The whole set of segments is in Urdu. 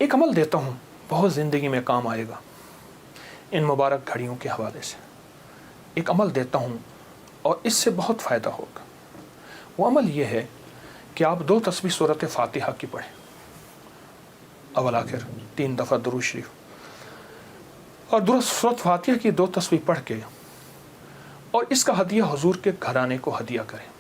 ایک عمل دیتا ہوں، بہت زندگی میں کام آئے گا ان مبارک گھڑیوں کے حوالے سے۔ ایک عمل دیتا ہوں اور اس سے بہت فائدہ ہوگا۔ وہ عمل یہ ہے کہ آپ 2 تسبیح سورۃ فاتحہ کی پڑھیں، اول آخر 3 دفعہ درود شریف، اور سورۃ فاتحہ کی 2 تسبیح پڑھ کے اور اس کا ہدیہ حضور کے گھرانے کو ہدیہ کریں۔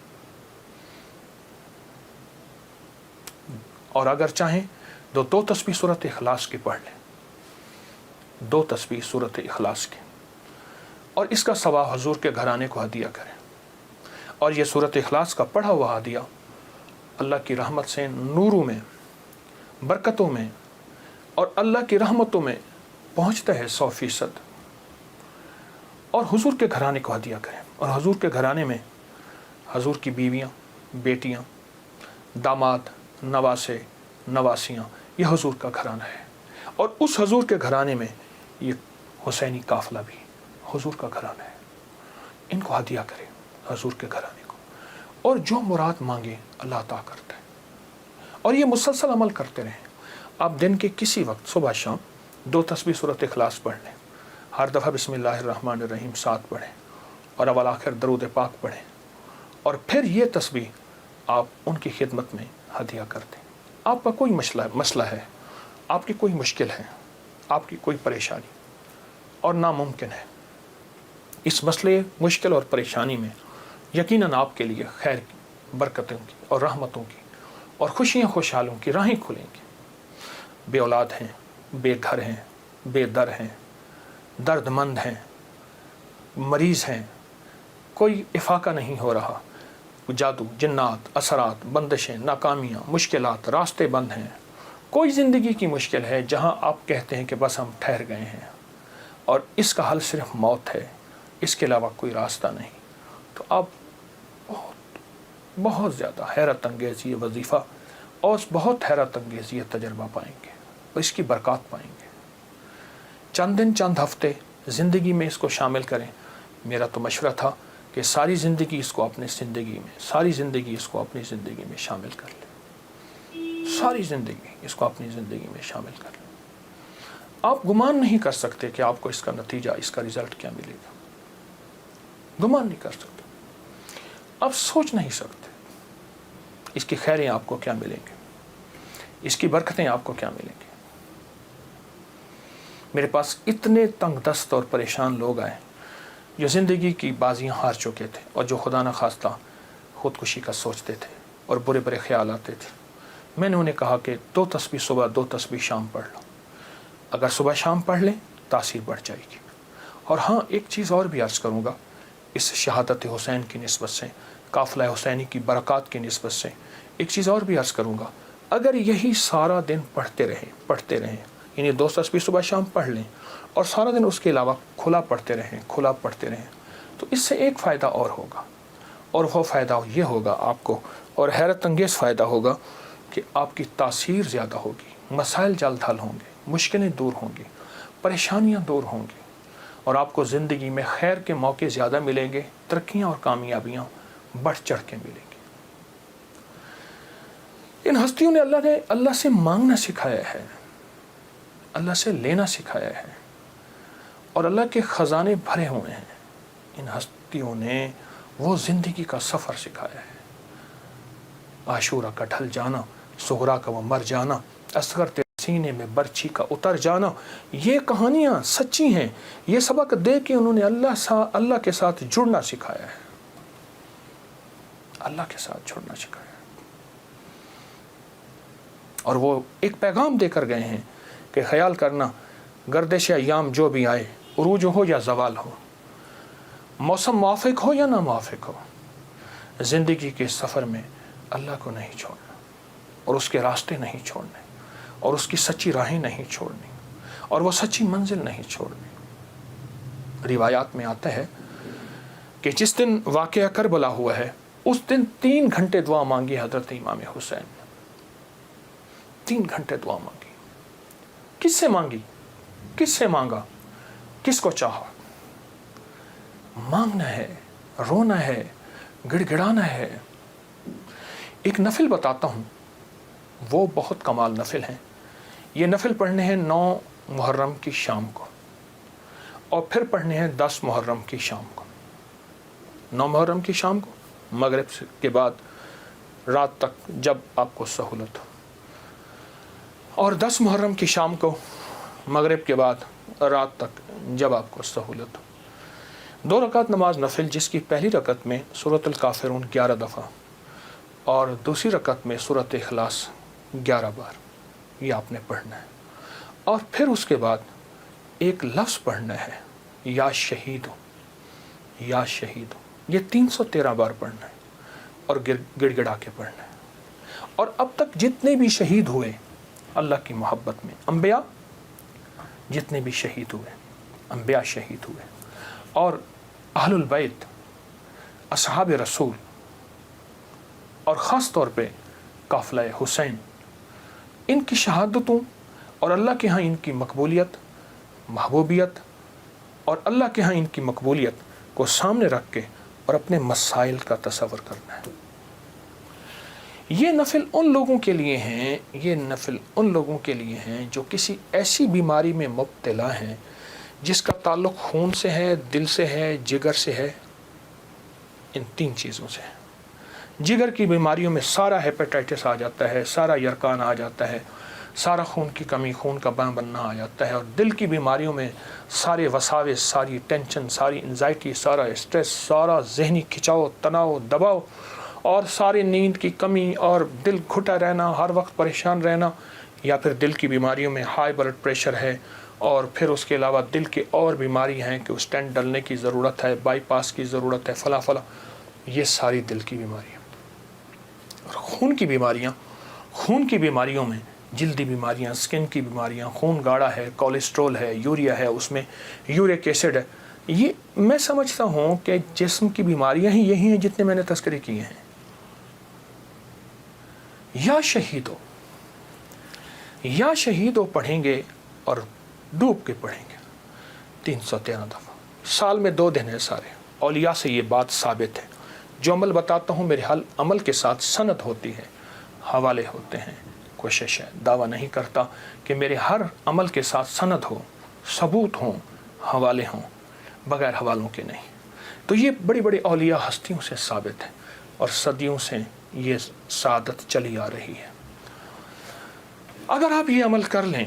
اور اگر چاہیں تو 2 تسبیح سورۃ اخلاص کی پڑھ لیں، 2 تسبیح سورۃ اخلاص کی، اور اس کا ثواب حضور کے گھرانے کو ہدیہ کریں۔ اور یہ سورۃ اخلاص کا پڑھا ہوا ہدیہ اللہ کی رحمت سے نوروں میں، برکتوں میں اور اللہ کی رحمتوں میں پہنچتا ہے 100%۔ اور حضور کے گھرانے کو ہدیہ کریں، اور حضور کے گھرانے میں حضور کی بیویاں، بیٹیاں، داماد، نواسے، نواسیاں، یہ حضور کا گھرانہ ہے۔ اور اس حضور کے گھرانے میں یہ حسینی قافلہ بھی حضور کا گھرانہ ہے۔ ان کو ہدیہ کریں حضور کے گھرانے کو، اور جو مراد مانگے اللہ عطا کرتا ہے۔ اور یہ مسلسل عمل کرتے رہیں۔ آپ دن کے کسی وقت صبح شام 2 تسبیح سورۃ اخلاص پڑھ لیں، ہر دفعہ بسم اللہ الرحمن الرحیم 7 پڑھیں، اور اول آخر درود پاک پڑھیں، اور پھر یہ تسبیح آپ ان کی خدمت میں ہدیہ کر دیں۔ آپ کا کوئی مسئلہ ہے، آپ کی کوئی مشکل ہے، آپ کی کوئی پریشانی اور ناممکن ہے، اس مسئلے، مشکل اور پریشانی میں یقیناً آپ کے لیے خیر کی، برکتوں کی اور رحمتوں کی اور خوشیاں خوشحالوں کی راہیں کھلیں گی۔ بے اولاد ہیں، بے گھر ہیں، بے در ہیں، درد مند ہیں، مریض ہیں، کوئی افاقہ نہیں ہو رہا، جادو، جنات، اثرات، بندشیں، ناکامیاں، مشکلات، راستے بند ہیں، کوئی زندگی کی مشکل ہے جہاں آپ کہتے ہیں کہ بس ہم ٹھہر گئے ہیں اور اس کا حل صرف موت ہے، اس کے علاوہ کوئی راستہ نہیں، تو آپ بہت زیادہ حیرت انگیز یہ وظیفہ اور بہت حیرت انگیز یہ تجربہ پائیں گے اور اس کی برکات پائیں گے۔ چند دن، چند ہفتے زندگی میں اس کو شامل کریں۔ میرا تو مشورہ تھا کہ ساری زندگی اس کو اپنی زندگی میں، ساری زندگی اس کو اپنی زندگی میں شامل کر لیں، ساری زندگی اس کو اپنی زندگی میں شامل کر لیں۔ آپ گمان نہیں کر سکتے کہ آپ کو اس کا نتیجہ، اس کا رزلٹ کیا ملے گا، گمان نہیں کر سکتے، آپ سوچ نہیں سکتے اس کی خیریں آپ کو کیا ملیں گے، اس کی برکتیں آپ کو کیا ملیں گی۔ میرے پاس اتنے تنگ دست اور پریشان لوگ آئے جو زندگی کی بازیاں ہار چکے تھے اور جو خدا نخواستہ خودکشی کا سوچتے تھے اور برے برے خیال آتے تھے۔ میں نے انہیں کہا کہ 2 تسبیح صبح، 2 تسبیح شام پڑھ لو۔ اگر صبح شام پڑھ لیں تاثیر بڑھ جائے گی۔ اور ہاں، ایک چیز اور بھی عرض کروں گا اس شہادت حسین کی نسبت سے، قافلہ حسینی کی برکات کی نسبت سے ایک چیز اور بھی عرض کروں گا۔ اگر یہی سارا دن پڑھتے رہیں، یعنی 2 تسبیح صبح شام پڑھ لیں اور سارا دن اس کے علاوہ کھلا پڑھتے رہیں، تو اس سے ایک فائدہ اور ہوگا، اور وہ فائدہ یہ ہوگا آپ کو، اور حیرت انگیز فائدہ ہوگا کہ آپ کی تاثیر زیادہ ہوگی، مسائل جلد حل ہوں گے، مشکلیں دور ہوں گی، پریشانیاں دور ہوں گی، اور آپ کو زندگی میں خیر کے موقع زیادہ ملیں گے، ترقیاں اور کامیابیاں بڑھ چڑھ کے ملیں گی۔ ان ہستیوں نے اللہ سے مانگنا سکھایا ہے، اللہ سے لینا سکھایا ہے، اور اللہ کے خزانے بھرے ہوئے ہیں۔ ان ہستیوں نے وہ زندگی کا سفر سکھایا ہے، عاشورہ کا ڈھل جانا، صغرا کا وہ مر جانا، اصغر تیرے سینے میں برچھی کا اتر جانا، یہ کہانیاں سچی ہیں۔ یہ سبق دے کے انہوں نے اللہ کے ساتھ جڑنا سکھایا ہے، اللہ کے ساتھ جڑنا سکھایا ہے۔ اور وہ ایک پیغام دے کر گئے ہیں کہ خیال کرنا، گردش ایام جو بھی آئے، عروج ہو یا زوال ہو، موسم موافق ہو یا نہ موافق ہو، زندگی کے سفر میں اللہ کو نہیں چھوڑنا، اور اس کے راستے نہیں چھوڑنے، اور اس کی سچی راہیں نہیں چھوڑنی، اور وہ سچی منزل نہیں چھوڑنی۔ روایات میں آتا ہے کہ جس دن واقعہ کربلا ہوا ہے، اس دن 3 گھنٹے دعا مانگی حضرت امام حسین نے، 3 گھنٹے دعا مانگی۔ کس سے مانگی؟ کس سے مانگا؟ کس کو چاہا؟ مانگنا ہے، رونا ہے، گڑ گڑانا ہے۔ ایک نفل بتاتا ہوں، وہ بہت کمال نفل ہیں۔ یہ نفل پڑھنے ہیں 9 محرم کی شام کو، اور پھر پڑھنے ہیں 10 محرم کی شام کو۔ 9 محرم کی شام کو مغرب کے بعد رات تک جب آپ کو سہولت ہو، اور 10 محرم کی شام کو مغرب کے بعد رات تک جب آپ کو سہولت ہو۔ 2 رکعت نماز نفل، جس کی پہلی رکعت میں سورۃ الکافرون 11 دفعہ اور دوسری رکعت میں سورۃ اخلاص 11 بار، یہ آپ نے پڑھنا ہے۔ اور پھر اس کے بعد ایک لفظ پڑھنا ہے، یا شہید ہو، یا شہید ہو، یہ 313 بار پڑھنا ہے اور گڑ گڑا کے پڑھنا ہے۔ اور اب تک جتنے بھی شہید ہوئے اللہ کی محبت میں، انبیاء جتنے بھی شہید ہوئے، انبیاء شہید ہوئے، اور اہل البیت، اصحاب رسول، اور خاص طور پہ قافلہ حسین، ان کی شہادتوں اور اللہ کے ہاں ان کی مقبولیت، محبوبیت، اور اللہ کے ہاں ان کی مقبولیت کو سامنے رکھ کے اور اپنے مسائل کا تصور کرنا ہے۔ یہ نفل ان لوگوں کے لیے ہیں، یہ نفل ان لوگوں کے لیے ہیں جو کسی ایسی بیماری میں مبتلا ہیں جس کا تعلق خون سے ہے، دل سے ہے، جگر سے ہے، ان 3 چیزوں سے ہے۔ جگر کی بیماریوں میں سارا ہیپیٹائٹس آ جاتا ہے، سارا یرکان آ جاتا ہے، سارا خون کی کمی، خون کا بننا آ جاتا ہے، اور دل کی بیماریوں میں سارے وساوس، ساری ٹینشن، ساری انزائٹی، سارا اسٹریس، سارا ذہنی کھچاؤ، تناؤ، دباؤ، اور ساری نیند کی کمی، اور دل گھٹا رہنا، ہر وقت پریشان رہنا، یا پھر دل کی بیماریوں میں ہائی بلڈ پریشر ہے، اور پھر اس کے علاوہ دل کے اور بیماری ہیں کہ اسٹینٹ ڈلنے کی ضرورت ہے، بائی پاس کی ضرورت ہے، فلاں فلاں، یہ ساری دل کی بیماریاں۔ اور خون کی بیماریوں میں جلدی بیماریاں، سکن کی بیماریاں، خون گاڑھا ہے، کولیسٹرول ہے، یوریا ہے، اس میں یورک ایسڈ ہے، یہ میں سمجھتا ہوں کہ جسم کی بیماریاں ہی یہی ہیں جتنے میں نے تذکرے کیے ہیں۔ یا شہیدو پڑھیں گے اور ڈوب کے پڑھیں گے 313 دفعہ، سال میں 2 دن ہے سارے۔ اولیاء سے یہ بات ثابت ہے، جو عمل بتاتا ہوں میرے عمل کے ساتھ سند ہوتی ہے، حوالے ہوتے ہیں۔ کوشش ہے، دعویٰ نہیں کرتا کہ میرے ہر عمل کے ساتھ سند ہو، ثبوت ہوں، حوالے ہوں، بغیر حوالوں کے نہیں۔ تو یہ بڑی بڑی اولیاء ہستیوں سے ثابت ہے، اور صدیوں سے یہ سعادت چلی آ رہی ہے۔ اگر آپ یہ عمل کر لیں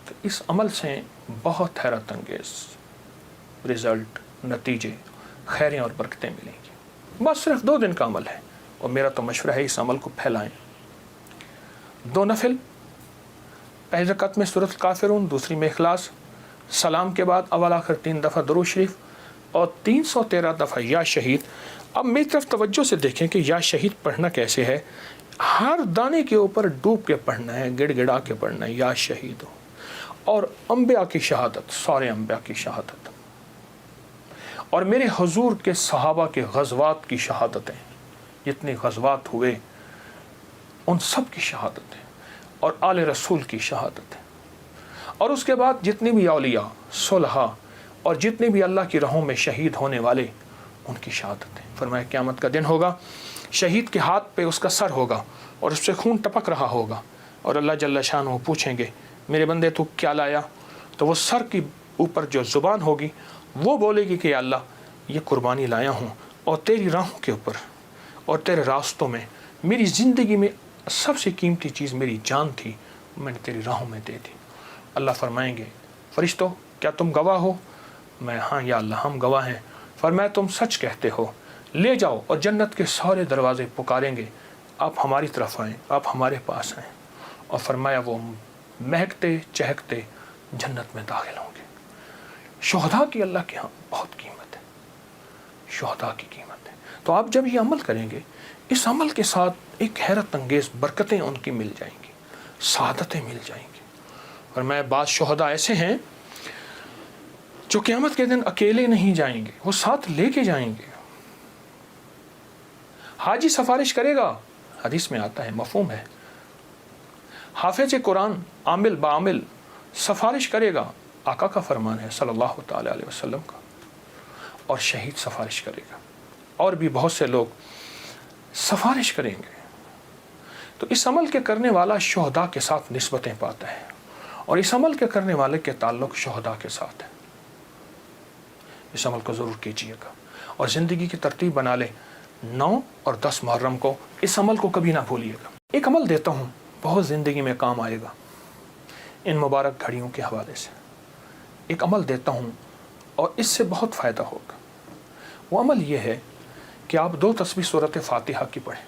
تو اس عمل سے بہت حیرت انگیز رزلٹ، نتیجے، خیریں اور برکتیں ملیں گی۔ بس صرف 2 دن کا عمل ہے، اور میرا تو مشورہ ہے اس عمل کو پھیلائیں۔ 2 نفل، پہلی رکعت میں سورۃ الکافرون، دوسری میں اخلاص، سلام کے بعد اول آخر 3 دفعہ درود شریف، اور 313 دفعہ یا شہید۔ اب میری طرف توجہ سے دیکھیں کہ یا شہید پڑھنا کیسے ہے۔ ہر دانے کے اوپر ڈوب کے پڑھنا ہے، گڑ گڑا کے پڑھنا ہے، یا شہید ہو۔ اور انبیاء کی شہادت، سارے انبیاء کی شہادت، اور میرے حضور کے صحابہ کے غزوات کی شہادتیں، جتنے غزوات ہوئے ان سب کی شہادتیں، اور آل رسول کی شہادتیں، اور اس کے بعد جتنے بھی اولیاء، صلحاء، اور جتنے بھی اللہ کی راہوں میں شہید ہونے والے، ان کی شہادتیں۔ فرمایا قیامت کا دن ہوگا، شہید کے ہاتھ پہ اس کا سر ہوگا، اور اس سے خون ٹپک رہا ہوگا، اور اللہ جل شانہ پوچھیں گے میرے بندے تو کیا لایا؟ تو وہ سر کی اوپر جو زبان ہوگی وہ بولے گی کہ یا اللہ یہ قربانی لایا ہوں، اور تیری راہوں کے اوپر اور تیرے راستوں میں، میری زندگی میں سب سے قیمتی چیز میری جان تھی، میں نے تیری راہوں میں دے دی۔ اللہ فرمائیں گے فرشتوں کیا تم گواہ ہو؟ میں ہاں یا اللہ ہم گواہ ہیں۔ فرمایا تم سچ کہتے ہو، لے جاؤ، اور جنت کے سارے دروازے پکاریں گے آپ ہماری طرف آئیں، آپ ہمارے پاس آئیں، اور فرمایا وہ مہکتے چہکتے جنت میں داخل ہوں گے۔ شہداء کی اللہ کے ہاں بہت قیمت ہے، شہداء کی قیمت ہے۔ تو آپ جب یہ عمل کریں گے، اس عمل کے ساتھ ایک حیرت انگیز برکتیں ان کی مل جائیں گی، سعادتیں مل جائیں گی۔ اور میں بعض شہداء ایسے ہیں جو قیامت کے دن اکیلے نہیں جائیں گے، وہ ساتھ لے کے جائیں گے۔ حاجی سفارش کرے گا، حدیث میں آتا ہے، مفہوم ہے۔ حافظ قرآن عامل بعامل سفارش کرے گا، آقا کا فرمان ہے صلی اللہ تعالی علیہ وسلم کا، اور شہید سفارش کرے گا، اور بھی بہت سے لوگ سفارش کریں گے۔ تو اس عمل کے کرنے والا شہداء کے ساتھ نسبتیں پاتا ہے۔ اور اس عمل کے کرنے والے کے تعلق شہداء کے ساتھ ہے. اس عمل کو ضرور کیجیے گا اور زندگی کی ترتیب بنا لے. 9 اور 10 محرم کو اس عمل کو کبھی نہ بھولیے گا. ایک عمل دیتا ہوں بہت زندگی میں کام آئے گا ان مبارک گھڑیوں کے حوالے سے. ایک عمل دیتا ہوں اور اس سے بہت فائدہ ہوگا. وہ عمل یہ ہے کہ آپ 2 تسبیح سورۃ فاتحہ کی پڑھیں,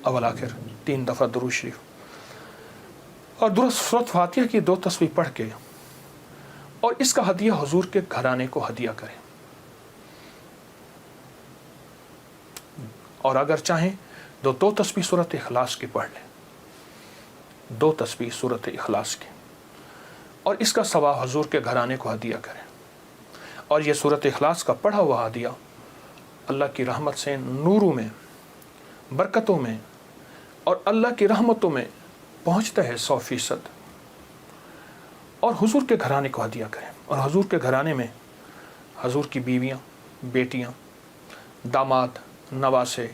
اول آخر 3 دفعہ درود شریف, اور سورۃ فاتحہ کی 2 تسبیح پڑھ کے اور اس کا ہدیہ حضور کے گھرانے کو ہدیہ کریں. اور اگر چاہیں 2 تسبیح سورۃ اخلاص کی پڑھ لیں, 2 تسبیح سورۃ اخلاص کی, اور اس کا ثواب حضور کے گھرانے کو ہدیہ کریں. اور یہ سورۃ اخلاص کا پڑھا ہوا ہدیہ اللہ کی رحمت سے نوروں میں, برکتوں میں اور اللہ کی رحمتوں میں پہنچتا ہے 100%. اور حضور کے گھرانے کو ہدیہ کریں. اور حضور کے گھرانے میں حضور کی بیویاں, بیٹیاں, داماد, نواسے,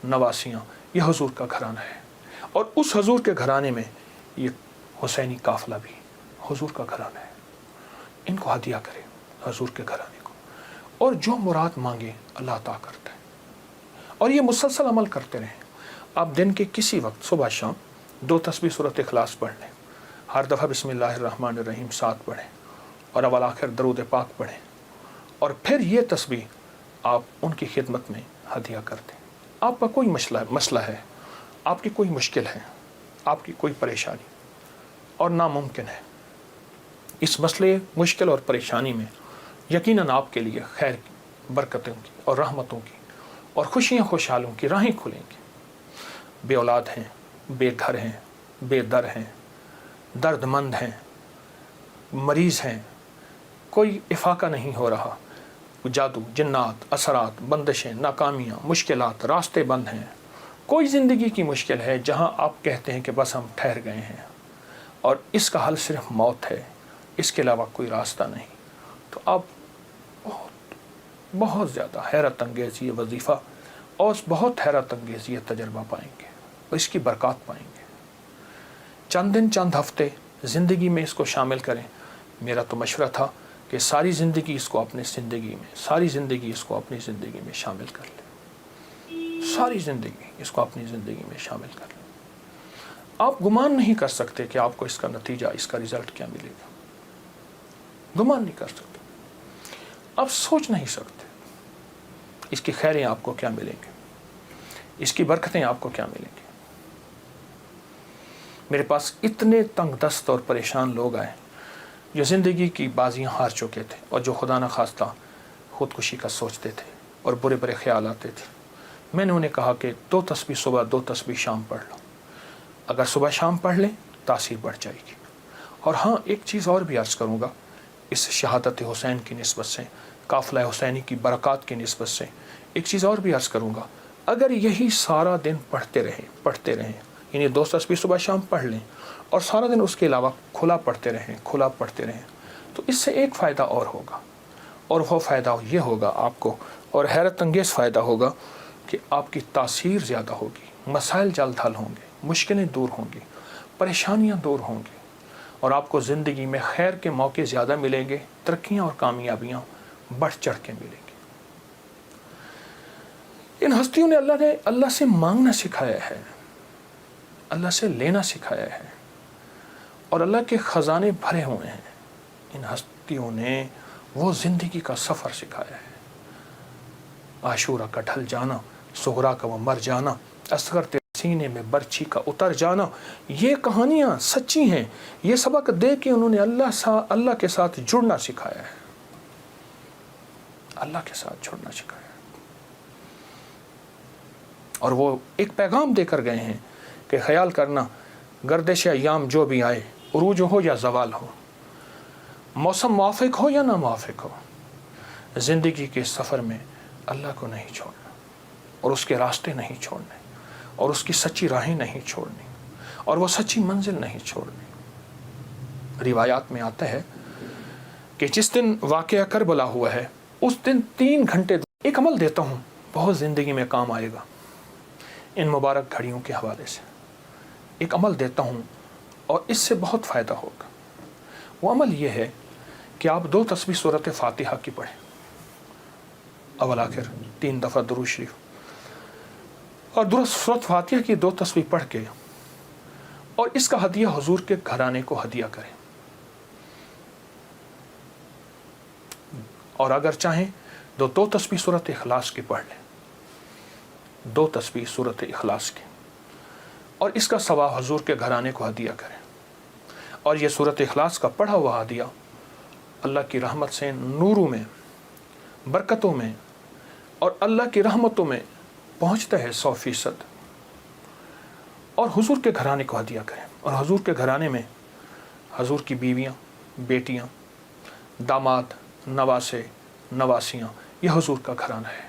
نواسیاں, یہ حضور کا گھرانہ ہے. اور اس حضور کے گھرانے میں یہ حسینی قافلہ بھی حضور کا گھرانہ ہے. ان کو ہدیہ کریں حضور کے گھرانے کو, اور جو مراد مانگے اللہ عطا کرتا ہے. اور یہ مسلسل عمل کرتے رہیں. آپ دن کے کسی وقت صبح شام 2 تسبیح سورۃ اخلاص پڑھ لیں, ہر دفعہ بسم اللہ الرحمن الرحیم 7 پڑھیں, اور اول آخر درود پاک پڑھیں, اور پھر یہ تسبیح آپ ان کی خدمت میں ہدیہ کر دیں. آپ کا کوئی مسئلہ ہے, آپ کی کوئی مشکل ہے, آپ کی کوئی پریشانی اور ناممکن ہے, اس مسئلے, مشکل اور پریشانی میں یقیناً آپ کے لیے خیر کی, برکتوں کی اور رحمتوں کی اور خوشیاں خوشحالیوں کی راہیں کھلیں گی. بے اولاد ہیں, بے گھر ہیں, بے در ہیں, درد مند ہیں, مریض ہیں, کوئی افاقہ نہیں ہو رہا, جادو, جنات, اثرات, بندشیں, ناکامیاں, مشکلات, راستے بند ہیں, کوئی زندگی کی مشکل ہے جہاں آپ کہتے ہیں کہ بس ہم ٹھہر گئے ہیں اور اس کا حل صرف موت ہے, اس کے علاوہ کوئی راستہ نہیں, تو آپ بہت زیادہ حیرت انگیز یہ وظیفہ اور بہت حیرت انگیز یہ تجربہ پائیں گے اور اس کی برکات پائیں گے. چند دن, چند ہفتے زندگی میں اس کو شامل کریں. میرا تو مشورہ تھا کہ ساری زندگی اس کو اپنی زندگی میں, ساری زندگی اس کو اپنی زندگی میں شامل کر لیں. ساری زندگی اس کو اپنی زندگی میں شامل کر لیں. آپ گمان نہیں کر سکتے کہ آپ کو اس کا نتیجہ, اس کا رزلٹ کیا ملے گا. گمان نہیں کر سکتے, آپ سوچ نہیں سکتے اس کی خیریں آپ کو کیا ملیں گے, اس کی برکتیں آپ کو کیا ملیں گی. میرے پاس اتنے تنگ دست اور پریشان لوگ آئے جو زندگی کی بازیاں ہار چکے تھے اور جو خدا نخواستہ خودکشی کا سوچتے تھے اور برے برے خیال آتے تھے. میں نے انہیں کہا کہ 2 تسبیح صبح, 2 تسبیح شام پڑھ لو. اگر صبح شام پڑھ لیں تاثیر بڑھ جائے گی. اور ہاں, ایک چیز اور بھی عرض کروں گا اس شہادت حسین کی نسبت سے, قافلہ حسینی کی برکات کی نسبت سے ایک چیز اور بھی عرض کروں گا. اگر یہی سارا دن پڑھتے رہیں, یعنی 2 تسبیح صبح شام پڑھ لیں اور سارا دن اس کے علاوہ کھلا پڑھتے رہیں, تو اس سے ایک فائدہ اور ہوگا, اور وہ فائدہ یہ ہوگا آپ کو, اور حیرت انگیز فائدہ ہوگا کہ آپ کی تاثیر زیادہ ہوگی, مسائل جلد حل ہوں گے, مشکلیں دور ہوں گی, پریشانیاں دور ہوں گی, اور آپ کو زندگی میں خیر کے موقع زیادہ ملیں گے, ترقیاں اور کامیابیاں بڑھ چڑھ کے ملیں گی. ان ہستیوں نے اللہ سے مانگنا سکھایا ہے, اللہ سے لینا سکھایا ہے, اور اللہ کے خزانے بھرے ہوئے ہیں. ان ہستیوں نے وہ زندگی کا سفر سکھایا ہے. عاشورہ کا ڈھل جانا, صغرا کا وہ مر جانا, اصغر تیرے سینے میں برچھی کا اتر جانا, یہ کہانیاں سچی ہیں. یہ سبق دے کے انہوں نے اللہ کے ساتھ جڑنا سکھایا ہے, اللہ کے ساتھ جڑنا سکھایا ہے. اور وہ ایک پیغام دے کر گئے ہیں کہ خیال کرنا, گردش ایام جو بھی آئے, عروج ہو یا زوال ہو, موسم موافق ہو یا نہ موافق ہو, زندگی کے سفر میں اللہ کو نہیں چھوڑنا, اور اس کے راستے نہیں چھوڑنے, اور اس کی سچی راہیں نہیں چھوڑنی, اور وہ سچی منزل نہیں چھوڑنی. روایات میں آتا ہے کہ جس دن واقعہ کربلا ہوا ہے اس دن 3 گھنٹے ایک عمل دیتا ہوں بہت زندگی میں کام آئے گا ان مبارک گھڑیوں کے حوالے سے. ایک عمل دیتا ہوں اور اس سے بہت فائدہ ہوگا۔ وہ عمل یہ ہے کہ آپ 2 تسبیح سورۃ فاتحہ کی پڑھیں، اول آخر 3 دفعہ درود شریف، اور سورۃ فاتحہ کی 2 تسبیح پڑھ کے اور اس کا ہدیہ حضور کے گھرانے کو ہدیہ کریں۔ اور اگر چاہیں تو 2 تسبیح سورۃ اخلاص کی پڑھ لیں، 2 تسبیح سورۃ اخلاص کی، اور اس کا ثواب حضور کے گھرانے کو ہدیہ کریں۔ اور یہ سورۃ اخلاص کا پڑھا ہوا ہدیہ اللہ کی رحمت سے نوروں میں، برکتوں میں اور اللہ کی رحمتوں میں پہنچتا ہے 100%۔ اور حضور کے گھرانے کو ہدیہ کریں، اور حضور کے گھرانے میں حضور کی بیویاں، بیٹیاں، داماد، نواسے، نواسیاں، یہ حضور کا گھرانہ ہے۔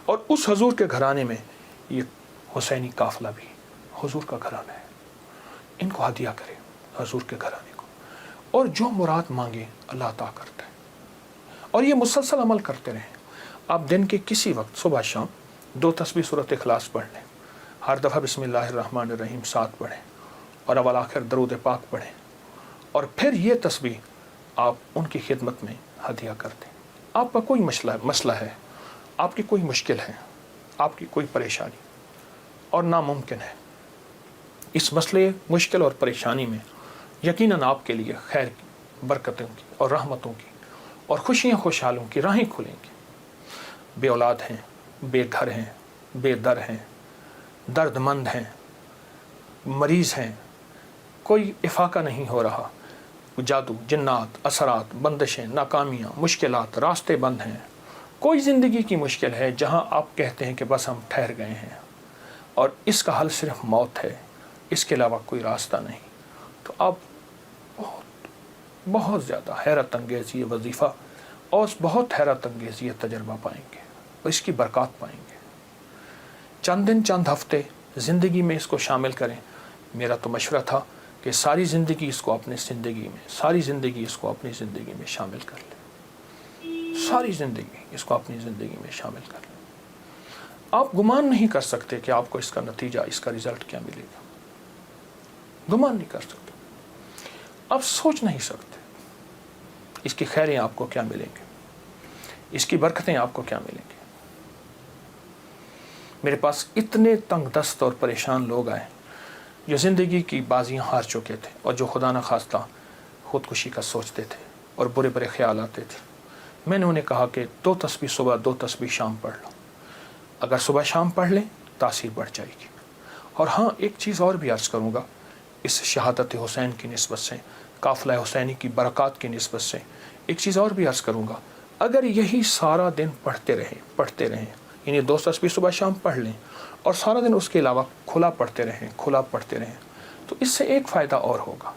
اور اس حضور کے گھرانے میں یہ حسینی قافلہ بھی حضور کا گھرانہ ہے، ان کو ہدیہ کریں حضور کے گھرانے کو، اور جو مراد مانگے اللہ عطا کرتا ہے۔ اور یہ مسلسل عمل کرتے رہیں۔ آپ دن کے کسی وقت صبح شام 2 تسبیح سورۃ اخلاص پڑھ لیں، ہر دفعہ بسم اللہ الرحمن الرحیم 7 پڑھیں، اور اول آخر درود پاک پڑھیں، اور پھر یہ تسبیح آپ ان کی خدمت میں ہدیہ کر دیں۔ آپ کا کوئی مسئلہ ہے، آپ کی کوئی مشکل ہے، آپ کی کوئی پریشانی اور ناممکن ہے، اس مسئلے، مشکل اور پریشانی میں یقیناً آپ کے لیے خیر کی، برکتوں کی اور رحمتوں کی اور خوشیاں خوشحالوں کی راہیں کھلیں گی۔ بے اولاد ہیں، بے گھر ہیں، بے در ہیں، درد مند ہیں، مریض ہیں، کوئی افاقہ نہیں ہو رہا، جادو، جنات، اثرات، بندشیں، ناکامیاں، مشکلات، راستے بند ہیں، کوئی زندگی کی مشکل ہے جہاں آپ کہتے ہیں کہ بس ہم ٹھہر گئے ہیں اور اس کا حل صرف موت ہے، اس کے علاوہ کوئی راستہ نہیں، تو آپ بہت زیادہ حیرت انگیز یہ وظیفہ اور بہت حیرت انگیز یہ تجربہ پائیں گے اور اس کی برکات پائیں گے۔ چند دن، چند ہفتے زندگی میں اس کو شامل کریں۔ میرا تو مشورہ تھا کہ ساری زندگی اس کو اپنی زندگی میں، ساری زندگی اس کو اپنی زندگی میں شامل کر لیں، ساری زندگی اس کو اپنی زندگی میں شامل کر لیں۔ آپ گمان نہیں کر سکتے کہ آپ کو اس کا نتیجہ، اس کا رزلٹ کیا ملے گا، گمان نہیں کر سکتے، آپ سوچ نہیں سکتے اس کی خیریں آپ کو کیا ملیں گے، اس کی برکتیں آپ کو کیا ملیں گی۔ میرے پاس اتنے تنگ دست اور پریشان لوگ آئے جو زندگی کی بازیاں ہار چکے تھے اور جو خدا نخواستہ خودکشی کا سوچتے تھے اور برے برے خیال آتے تھے۔ میں نے انہیں کہا کہ 2 تسبیح صبح، 2 تسبیح شام پڑھ لو، اگر صبح شام پڑھ لیں تاثیر بڑھ جائے گی۔ اور ہاں، ایک چیز اور بھی عرض کروں گا اس شہادت حسین کی نسبت سے، قافلہ حسینی کی برکات کی نسبت سے ایک چیز اور بھی عرض کروں گا۔ اگر یہی سارا دن پڑھتے رہیں، یعنی 2 تسبیح صبح شام پڑھ لیں اور سارا دن اس کے علاوہ کھلا پڑھتے رہیں، تو اس سے ایک فائدہ اور ہوگا،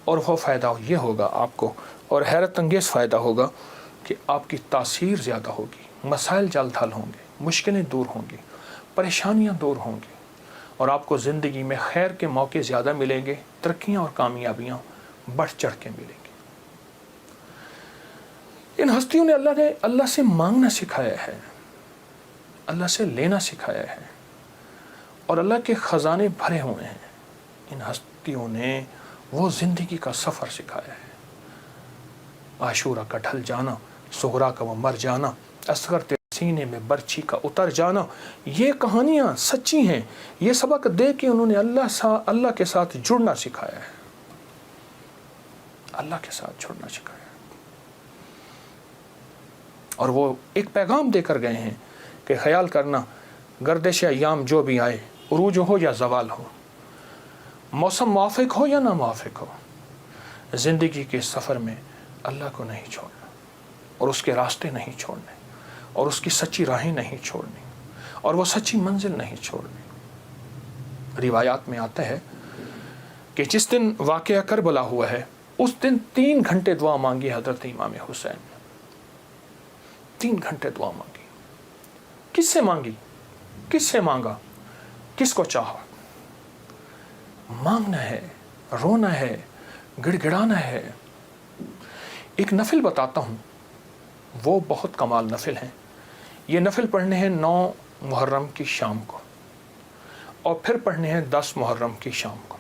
اور وہ فائدہ یہ ہوگا آپ کو، اور حیرت انگیز فائدہ ہوگا کہ آپ کی تاثیر زیادہ ہوگی، مسائل جلد حل ہوں گے، مشکلیں دور ہوں گی، پریشانیاں دور ہوں گی، اور آپ کو زندگی میں خیر کے موقع زیادہ ملیں گے، ترقیاں اور کامیابیاں بڑھ چڑھ کے ملیں گی۔ ان ہستیوں نے اللہ سے مانگنا سکھایا ہے، اللہ سے لینا سکھایا ہے، اور اللہ کے خزانے بھرے ہوئے ہیں۔ ان ہستیوں نے وہ زندگی کا سفر سکھایا ہے، عاشورہ کا ڈھل جانا، سغرا کا وہ مر جانا، اصغر تیرے سینے میں برچھی کا اتر جانا، یہ کہانیاں سچی ہیں۔ یہ سبق دے کے انہوں نے اللہ کے ساتھ جڑنا سکھایا ہے، اللہ کے ساتھ جڑنا سکھایا ہے، اور وہ ایک پیغام دے کر گئے ہیں کہ خیال کرنا، گردش ایام جو بھی آئے، عروج ہو یا زوال ہو، موسم موافق ہو یا نہ موافق ہو، زندگی کے سفر میں اللہ کو نہیں چھوڑنا، اور اس کے راستے نہیں چھوڑنے، اور اس کی سچی راہیں نہیں چھوڑنی، اور وہ سچی منزل نہیں چھوڑنی۔ روایات میں آتا ہے کہ جس دن واقعہ کربلا ہوا ہے اس دن 3 گھنٹے دعا مانگی حضرت امام حسین نے، 3 گھنٹے دعا مانگی۔ کس سے مانگی؟ کس سے مانگا؟ کس کو چاہا؟ مانگنا ہے، رونا ہے، گڑ گڑانا ہے۔ ایک نفل بتاتا ہوں، وہ بہت کمال نفل ہیں۔ یہ نفل پڑھنے ہیں 9 محرم کی شام کو، اور پھر پڑھنے ہیں 10 محرم کی شام کو۔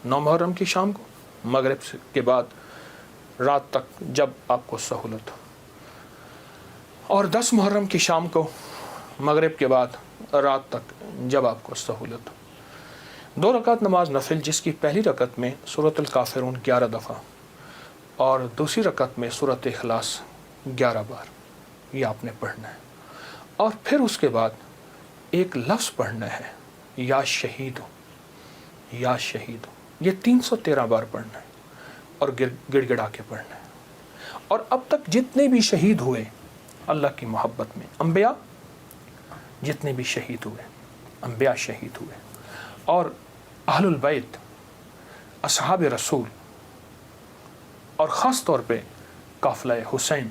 9 محرم کی شام کو مغرب کے بعد رات تک جب آپ کو سہولت ہو، اور 10 محرم کی شام کو مغرب کے بعد رات تک جب آپ کو سہولت ہو۔ 2 رکعت نماز نفل جس کی پہلی رکعت میں سورۃ الکافرون 11 دفعہ اور دوسری رکعت میں سورۃ اخلاص 11 بار، یہ آپ نے پڑھنا ہے۔ اور پھر اس کے بعد ایک لفظ پڑھنا ہے، یا شہید ہو، یا شہید ہو، یہ 313 بار پڑھنا ہے اور گڑ گڑا کے پڑھنا ہے۔ اور اب تک جتنے بھی شہید ہوئے اللہ کی محبت میں، انبیاء جتنے بھی شہید ہوئے، انبیاء شہید ہوئے، اور اہل البیت، اصحاب رسول، اور خاص طور پہ قافلہ حسین،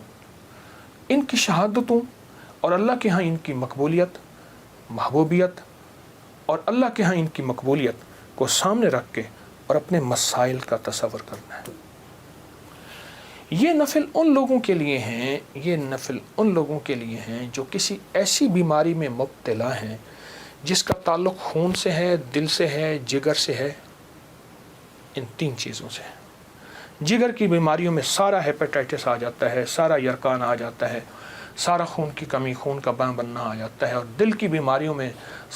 ان کی شہادتوں اور اللہ کے ہاں ان کی مقبولیت، محبوبیت، اور اللہ کے ہاں ان کی مقبولیت کو سامنے رکھ کے اور اپنے مسائل کا تصور کرنا ہے۔ یہ نفل ان لوگوں کے لیے ہیں، یہ نفل ان لوگوں کے لیے ہیں جو کسی ایسی بیماری میں مبتلا ہیں جس کا تعلق خون سے ہے، دل سے ہے، جگر سے ہے، ان 3 چیزوں سے ہے۔ جگر کی بیماریوں میں سارا ہیپیٹائٹس آ جاتا ہے، سارا یرقان آ جاتا ہے، سارا خون کی کمی، خون کا بننا آ جاتا ہے، اور دل کی بیماریوں میں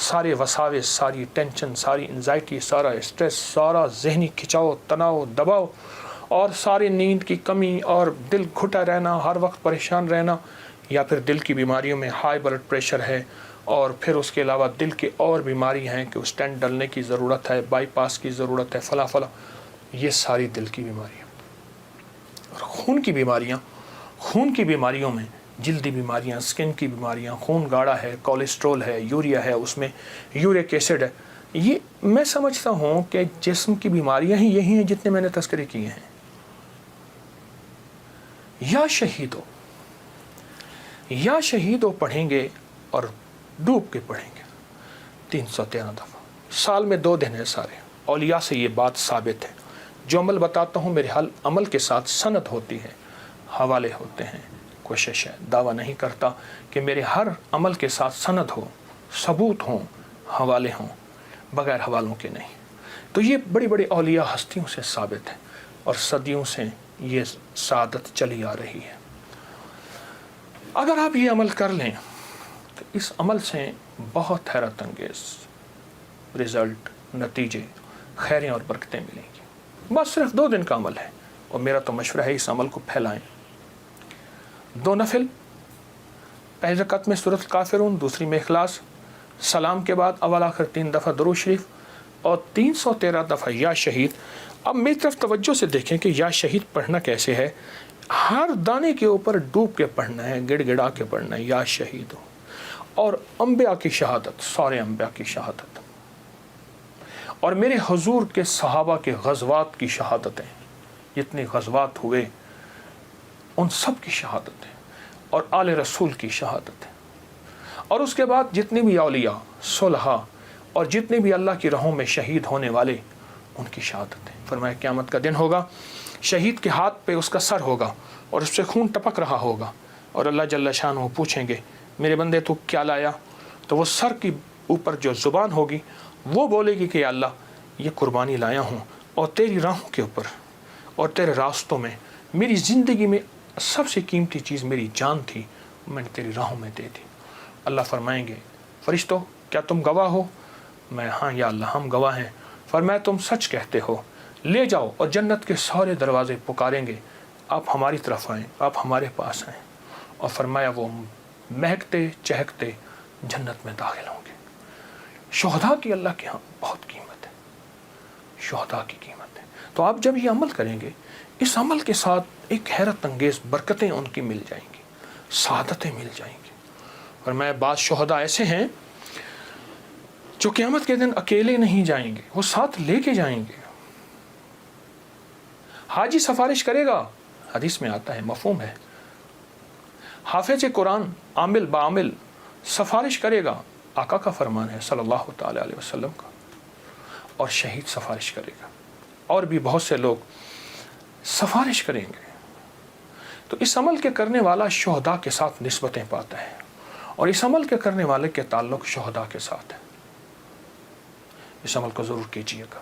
سارے وساوس، ساری ٹینشن، ساری انزائٹی، سارا اسٹریس، سارا ذہنی کھچاؤ، تناؤ، دباؤ، اور ساری نیند کی کمی، اور دل گھٹا رہنا، ہر وقت پریشان رہنا، یا پھر دل کی بیماریوں میں ہائی بلڈ پریشر ہے، اور پھر اس کے علاوہ دل کی اور بیماری ہیں کہ اسٹینٹ ڈلنے کی ضرورت ہے، بائی پاس کی ضرورت ہے، فلاں فلاں، یہ ساری دل کی بیماریاں۔ اور خون کی بیماریوں میں جلدی بیماریاں، سکن کی بیماریاں، خون گاڑھا ہے، کولیسٹرول ہے، یوریا ہے، اس میں یورک ایسڈ ہے، یہ میں سمجھتا ہوں کہ جسم کی بیماریاں ہی یہی ہیں جتنے میں نے تذکرے کیے ہیں۔ یا شہید ہو پڑھیں گے اور ڈوب کے پڑھیں گے 313 دفعہ، سال میں 2 دن ہے سارے۔ اولیاء سے یہ بات ثابت ہے، جو عمل بتاتا ہوں میرے عمل کے ساتھ سند ہوتی ہے، حوالے ہوتے ہیں۔ کوشش ہے، دعویٰ نہیں کرتا کہ میرے ہر عمل کے ساتھ سند ہو، ثبوت ہوں، حوالے ہوں، بغیر حوالوں کے نہیں۔ تو یہ بڑی بڑی اولیاء ہستیوں سے ثابت ہے، اور صدیوں سے یہ سعادت چلی آ رہی ہے۔ اگر آپ یہ عمل کر لیں تو اس عمل سے بہت حیرت انگیز رزلٹ، نتیجے، خیریں اور برکتیں ملیں گی۔ بس صرف 2 دن کا عمل ہے، اور میرا تو مشورہ ہے اس عمل کو پھیلائیں۔ 2 نفل، پہلی رکعت میں سورۃ الکافرون، دوسری میں اخلاص، سلام کے بعد اول آخر 3 دفعہ درود شریف، اور 313 دفعہ یا شہید۔ اب میری طرف توجہ سے دیکھیں کہ یا شہید پڑھنا کیسے ہے۔ ہر دانے کے اوپر ڈوب کے پڑھنا ہے، گڑ گڑا کے پڑھنا ہے، یا شہید ہو۔ اور انبیاء کی شہادت، سارے انبیاء کی شہادت، اور میرے حضور کے صحابہ کے غزوات کی شہادتیں، جتنے غزوات ہوئے ان سب کی شہادتیں، اور آل رسول کی شہادتیں، اور اس کے بعد جتنے بھی اولیاء، صلحاء، اور جتنے بھی اللہ کی راہوں میں شہید ہونے والے، ان کی شہادتیں۔ فرمایا قیامت کا دن ہوگا، شہید کے ہاتھ پہ اس کا سر ہوگا اور اس سے خون ٹپک رہا ہوگا، اور اللہ جل شانہ پوچھیں گے میرے بندے تو کیا لایا؟ تو وہ سر کی اوپر جو زبان ہوگی وہ بولے گی کہ یا اللہ یہ قربانی لایا ہوں، اور تیری راہوں کے اوپر اور تیرے راستوں میں میری زندگی میں سب سے قیمتی چیز میری جان تھی، میں نے تیری راہوں میں دے دی۔ اللہ فرمائیں گے فرشتوں کیا تم گواہ ہو؟ میں ہاں یا اللہ ہم گواہ ہیں۔ فرمایا تم سچ کہتے ہو، لے جاؤ، اور جنت کے سارے دروازے پکاریں گے آپ ہماری طرف آئیں، آپ ہمارے پاس آئیں، اور فرمایا وہ مہکتے چہکتے جنت میں داخل ہوں گے۔ شہداء کی اللہ کے ہاں بہت قیمت ہے، شہداء کی قیمت ہے۔ تو آپ جب یہ عمل کریں گے، اس عمل کے ساتھ ایک حیرت انگیز برکتیں ان کی مل جائیں گی، سعادتیں مل جائیں گی۔ اور میں بعض شہداء ایسے ہیں جو قیامت کے دن اکیلے نہیں جائیں گے، وہ ساتھ لے کے جائیں گے۔ حاجی سفارش کرے گا، حدیث میں آتا ہے، مفہوم ہے۔ حافظ قرآن عامل بعامل سفارش کرے گا، آقا کا فرمان ہے صلی اللہ تعالی علیہ وسلم کا، اور شہید سفارش کرے گا، اور بھی بہت سے لوگ سفارش کریں گے۔ تو اس عمل کے کرنے والا شہداء کے ساتھ نسبتیں پاتا ہے، اور اس عمل کے کرنے والے کے تعلق شہداء کے ساتھ ہے۔ اس عمل کو ضرور کیجیے گا،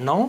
9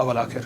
اول آخر